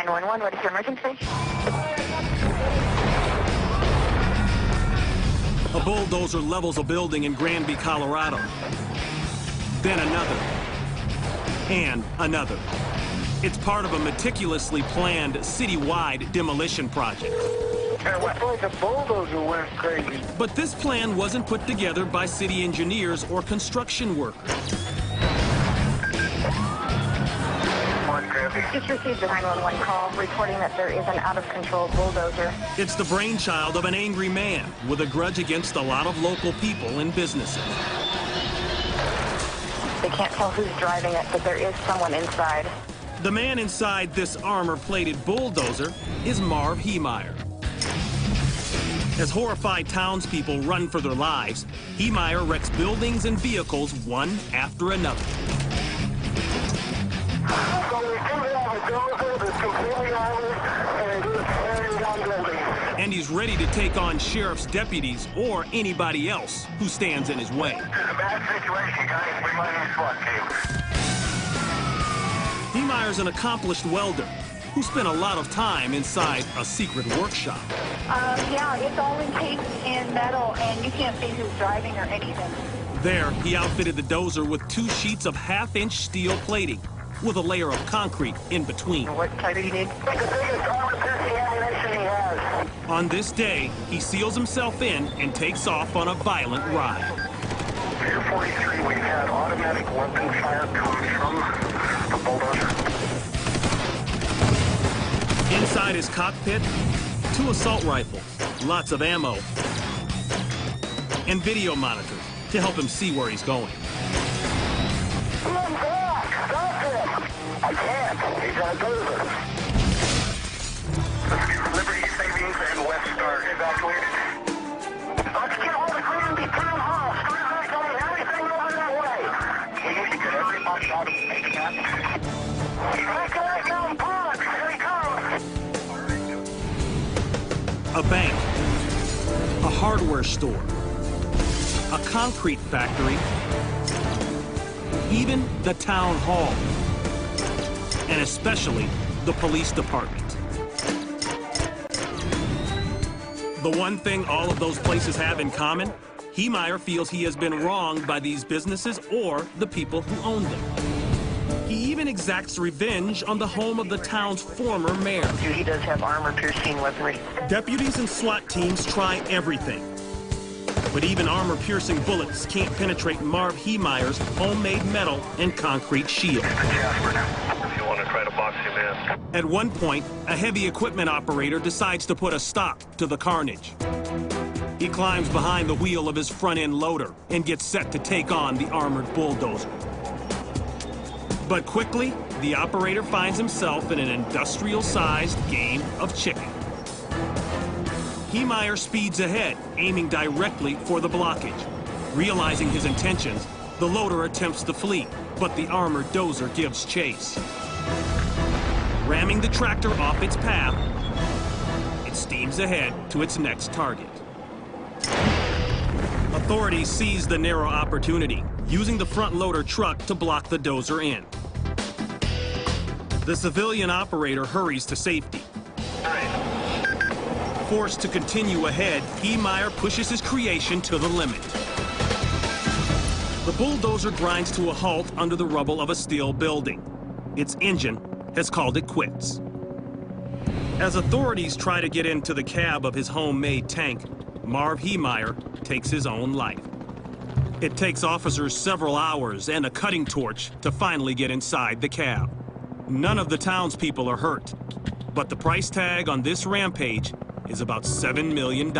911, what is your emergency? A bulldozer levels a building in Granby, Colorado. Then another. And another. It's part of a meticulously planned citywide demolition project. And what like the bulldozer went crazy. But this plan wasn't put together by city engineers or construction workers. Just received a 911 call reporting that there is an out-of-control bulldozer. It's the brainchild of an angry man with a grudge against a lot of local people and businesses. They can't tell who's driving it, but there is someone inside. The man inside this armor-plated bulldozer is Marvin Heemeyer. As horrified townspeople run for their lives, Heemeyer wrecks buildings and vehicles one after another. So we do have a dozer that's completely armored and is carrying down buildings. And he's ready to take on sheriff's deputies or anybody else who stands in his way. It's a bad situation, guys. We might need SWAT team. Heemeyer's an accomplished welder who spent a lot of time inside a secret workshop. Yeah, it's all encased in metal, and you can't see who's driving or anything. There, he outfitted the dozer with 2 sheets of half-inch steel plating with a layer of concrete in between. What type do you need? It's the biggest armor-piercing ammunition he has. On this day, he seals himself in and takes off on a violent ride. Pier 43, we've had automatic weapon fire coming from the bulldozer. Inside his cockpit, 2 assault rifles, lots of ammo, and video monitors to help him see where he's going. Run back! Stop him! I can't. He's on a dozer. Liberty Savings and West Star evacuated. Let's get all the Granby town hall. Start evacuating everything over that way. We need to get everybody out of the basement. Evacuate now, Bronx. Here he comes. A bank, a hardware store, a concrete factory, even the town hall, and especially the police department. The one thing all of those places have in common, Heemeyer feels he has been wronged by these businesses or the people who own them. He even exacts revenge on the home of the town's former mayor. He does have armor-piercing weaponry. Deputies and SWAT teams try everything. But even armor-piercing bullets can't penetrate Marvin Heemeyer's homemade metal and concrete shield. If you want to try to box him in. At one point, a heavy equipment operator decides to put a stop to the carnage. He climbs behind the wheel of his front-end loader and gets set to take on the armored bulldozer. But quickly, the operator finds himself in an industrial-sized game of chicken. Heemeyer speeds ahead, aiming directly for the blockage. Realizing his intentions, the loader attempts to flee, but the armored dozer gives chase. Ramming the tractor off its path, it steams ahead to its next target. Authorities seize the narrow opportunity, using the front loader truck to block the dozer in. The civilian operator hurries to safety. Forced to continue ahead, Heemeyer pushes his creation to the limit. The bulldozer grinds to a halt under the rubble of a steel building. Its engine has called it quits. As authorities try to get into the cab of his homemade tank, Marvin Heemeyer takes his own life. It takes officers several hours and a cutting torch to finally get inside the cab. None of the townspeople are hurt, but the price tag on this rampage is about $7 million.